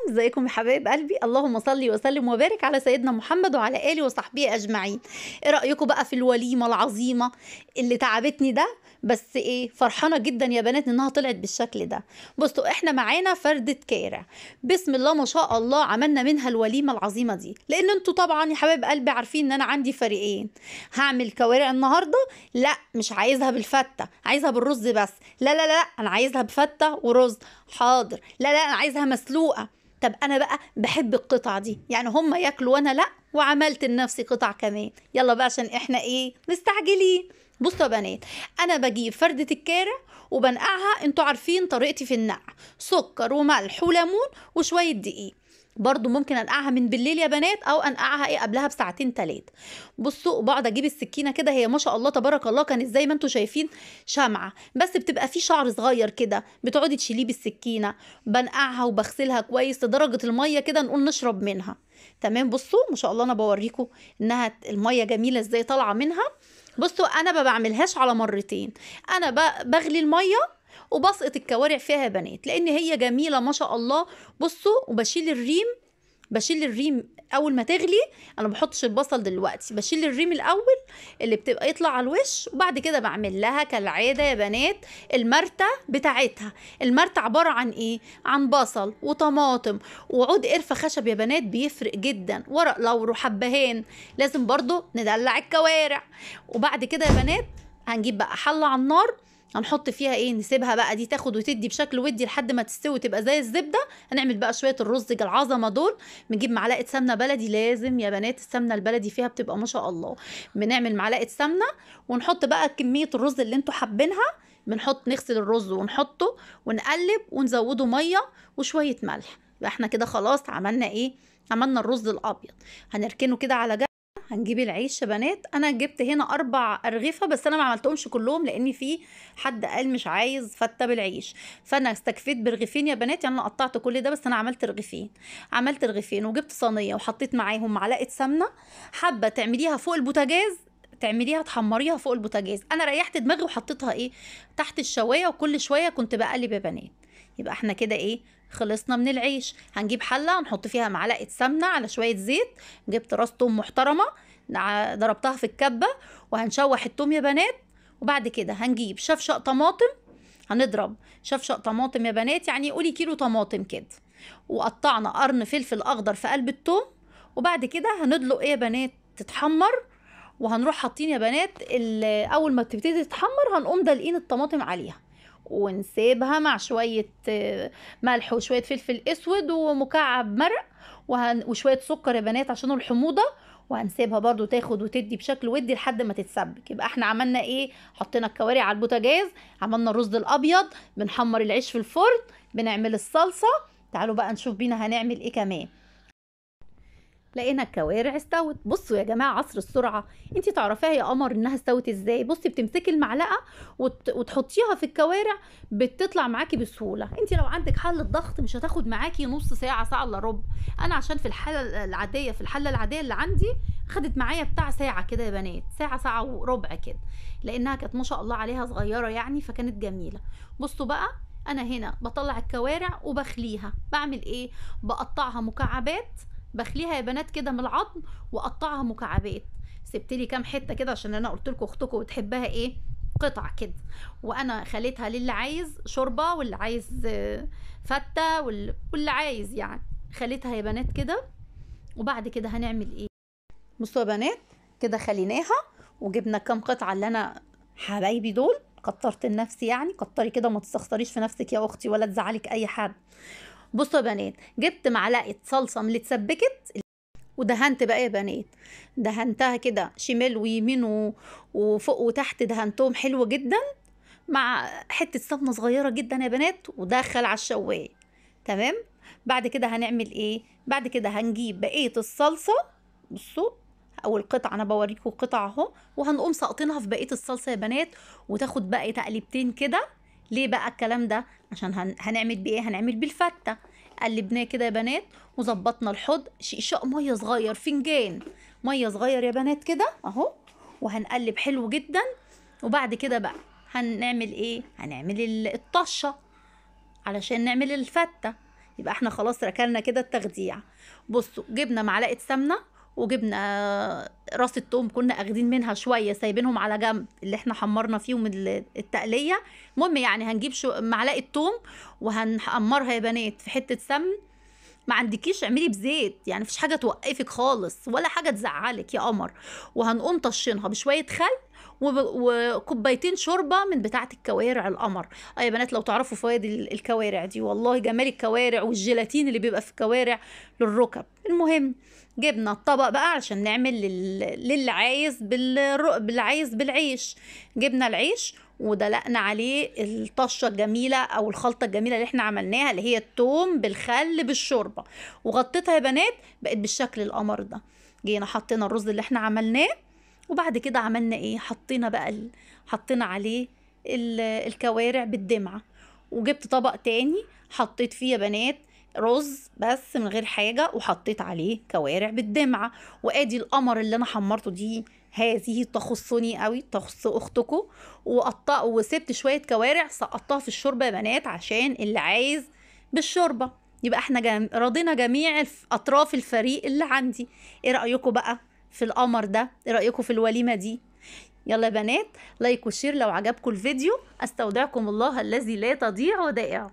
ازيكم يا حبايب قلبي؟ اللهم صل وسلم وبارك على سيدنا محمد وعلى اله وصحبه اجمعين. ايه رايكم بقى في الوليمه العظيمه اللي تعبتني ده؟ بس ايه، فرحانه جدا يا بنات انها طلعت بالشكل ده. بصوا، احنا معانا فردة كارع، بسم الله ما شاء الله، عملنا منها الوليمه العظيمه دي. لان انتوا طبعا يا حبايب قلبي عارفين ان انا عندي فريقين. هعمل كوارع النهارده، لا مش عايزها بالفته، عايزها بالرز بس. لا لا لا، انا عايزها بفته ورز. حاضر. لا لا، انا عايزها مسلوقه. طب انا بقى بحب القطع دي، يعني هم ياكلوا وانا لا، وعملت لنفسي قطع كمان. يلا بقى عشان احنا ايه مستعجلين. بصوا يا بنات، انا بجيب فردة الكارع وبنقعها. انتوا عارفين طريقتي في النقع: سكر وملح وليمون وشوية دقيق. برضو ممكن انقعها من بالليل يا بنات، او انقعها ايه قبلها بساعتين 3. بصوا، بقعد اجيب السكينه كده، هي ما شاء الله تبارك الله كانت زي ما انتوا شايفين شمعه، بس بتبقى فيه شعر صغير كده، بتقعدي تشيليه بالسكينه. بنقعها وبغسلها كويس لدرجه الميه كده نقول نشرب منها. تمام. بصوا ما شاء الله، انا بوريكم انها الميه جميله ازاي طالعه منها. بصوا، انا ما بعملهاش على مرتين، انا بغلي الميه وبسقط الكوارع فيها يا بنات، لان هي جميله ما شاء الله. بصوا، وبشيل الريم، بشيل الريم اول ما تغلي. انا ما بحطش البصل دلوقتي، بشيل الريم الاول اللي بتبقى يطلع على الوش، وبعد كده بعمل لها كالعاده يا بنات المرته بتاعتها. المرته عباره عن ايه؟ عن بصل وطماطم وعود قرفه خشب يا بنات، بيفرق جدا، ورق لورو، حبهان. لازم برضو ندلع الكوارع. وبعد كده يا بنات هنجيب بقى حله على النار، هنحط فيها ايه، نسيبها بقى دي تاخد وتدي بشكل ودي لحد ما تستوي تبقى زي الزبده. هنعمل بقى شويه الرز العظمه دول. بنجيب معلقه سمنه بلدي، لازم يا بنات السمنه البلدي فيها بتبقى ما شاء الله. بنعمل معلقه سمنه ونحط بقى كميه الرز اللي انتوا حابينها. بنحط، نغسل الرز ونحطه ونقلب ونزوده ميه وشويه ملح. يبقى احنا كده خلاص عملنا ايه، عملنا الرز الابيض. هنركنه كده على جنب. هنجيب العيش يا بنات، انا جبت هنا 4 ارغفه، بس انا ما عملتهمش كلهم لان في حد قال مش عايز فته بالعيش، فانا استكفيت برغيفين يا بنات. يعني انا قطعت كل ده، بس انا عملت رغيفين. عملت رغيفين وجبت صينيه وحطيت معاهم معلقه سمنه. حابه تعمليها فوق البوتاجاز تعمليها، تحمريها فوق البوتاجاز. انا ريحت دماغي وحطيتها ايه تحت الشوايه، وكل شويه كنت بقلب يا بنات. يبقى احنا كده ايه، خلصنا من العيش. هنجيب حله نحط فيها معلقه سمنه على شويه زيت. جبت راس توم محترمه، ضربتها في الكبه، وهنشوح التوم يا بنات. وبعد كده هنجيب شفشق طماطم، هنضرب شفشق طماطم يا بنات، يعني قولي كيلو طماطم كده. وقطعنا قرن فلفل اخضر في قلب التوم. وبعد كده هندلق ايه يا بنات تتحمر، وهنروح حاطين يا بنات اول ما تبتدي تتحمر هنقوم دلقين الطماطم عليها، ونسيبها مع شوية ملح وشوية فلفل اسود ومكعب مرق وشوية سكر يا بنات عشان الحموضة. وهنسيبها برضو تاخد وتدي بشكل ودي لحد ما تتسبك. يبقى احنا عملنا ايه، حطينا الكوارع على البوتاجاز، عملنا الرز الابيض، بنحمر العيش في الفرن، بنعمل الصلصة. تعالوا بقى نشوف بينا هنعمل ايه كمان. لقينا الكوارع استوت. بصوا يا جماعه، عصر السرعه. انتي تعرفيها يا قمر انها استوت ازاي؟ بصي، بتمسكي المعلقه وتحطيها في الكوارع، بتطلع معاكي بسهوله. انتي لو عندك حله ضغط مش هتاخد معاكي نص ساعه، ساعه الا ربع. انا عشان في الحله العاديه، اللي عندي خدت معايا بتاع ساعه كده يا بنات، ساعه، ساعه وربع كده، لانها كانت ما شاء الله عليها صغيره يعني، فكانت جميله. بصوا بقى، انا هنا بطلع الكوارع وبخليها. بعمل ايه، بقطعها مكعبات، بخليها يا بنات كده من العظم واقطعها مكعبات. سبت لي كام حته كده عشان انا قلت لكم اختكم بتحبها ايه، قطع كده. وانا خليتها للي عايز شوربه، واللي عايز فته، واللي عايز يعني. خليتها يا بنات كده. وبعد كده هنعمل ايه، بصوا يا بنات، كده خليناها وجبنا كام قطعه اللي انا حبايبي دول. كترت لنفسي يعني، كتري كده وما تستخسريش في نفسك يا اختي، ولا تزعلك اي حد. بصوا يا بنات، جبت معلقه صلصه من اللي اتسبكت، ودهنت بقى يا بنات، دهنتها كده شمال ويمين وفوق وتحت، دهنتهم حلو جدا، مع حته سمنه صغيره جدا يا بنات، ودخل على الشوايه. تمام. بعد كده هنعمل ايه، بعد كده هنجيب بقيه الصلصه. بصوا، اول قطعه انا بوريكم قطعه اهو، وهنقوم ساقطينها في بقيه الصلصه يا بنات، وتاخد بقى تقليبتين كده. ليه بقى الكلام ده؟ عشان هنعمل بايه، هنعمل بالفته. قلبناه كده يا بنات وظبطنا الحوض، شقشاق ميه صغير، فنجان ميه صغير يا بنات كده اهو، وهنقلب حلو جدا. وبعد كده بقى هنعمل ايه، هنعمل الطشه علشان نعمل الفته. يبقى احنا خلاص ركلنا كده التخديع. بصوا جبنا معلقه سمنه، وجبنا راس التوم كنا اخدين منها شويه سايبينهم على جنب اللي احنا حمرنا فيهم التقليه. المهم يعني هنجيب معلقه توم وهنحمرها يا بنات في حته سمن. ما عندكيش اعملي بزيت، يعني مفيش حاجه توقفك خالص ولا حاجه تزعلك يا قمر. وهنقوم طشينها بشويه خل وكوبايتين شوربه من بتاعه الكوارع القمر. يا بنات لو تعرفوا فوائد الكوارع دي، والله جمال الكوارع والجيلاتين اللي بيبقى في الكوارع للركب. المهم جبنا الطبق بقى علشان نعمل للي عايز بالعيش. جبنا العيش ودلقنا عليه الطشه الجميله او الخلطه الجميله اللي احنا عملناها، اللي هي التوم بالخل بالشوربه، وغطيتها يا بنات بقت بالشكل القمر ده. جينا حطينا الرز اللي احنا عملناه، وبعد كده عملنا ايه، حطينا عليه الكوارع بالدمعه. وجبت طبق تاني حطيت فيه يا بنات رز بس من غير حاجه، وحطيت عليه كوارع بالدمعه. وادي القمر اللي انا حمرته دي، هذه تخصني قوي، تخص اختكم. وسبت شويه كوارع سقطتها في الشوربه يا بنات عشان اللي عايز بالشوربه. يبقى احنا رضينا جميع اطراف الفريق اللي عندي. ايه رايكم بقى في القمر ده؟ ايه رايكم في الوليمه دي؟ يلا يا بنات لايك وشير لو عجبكم الفيديو. استودعكم الله الذي لا تضيع ودائعه.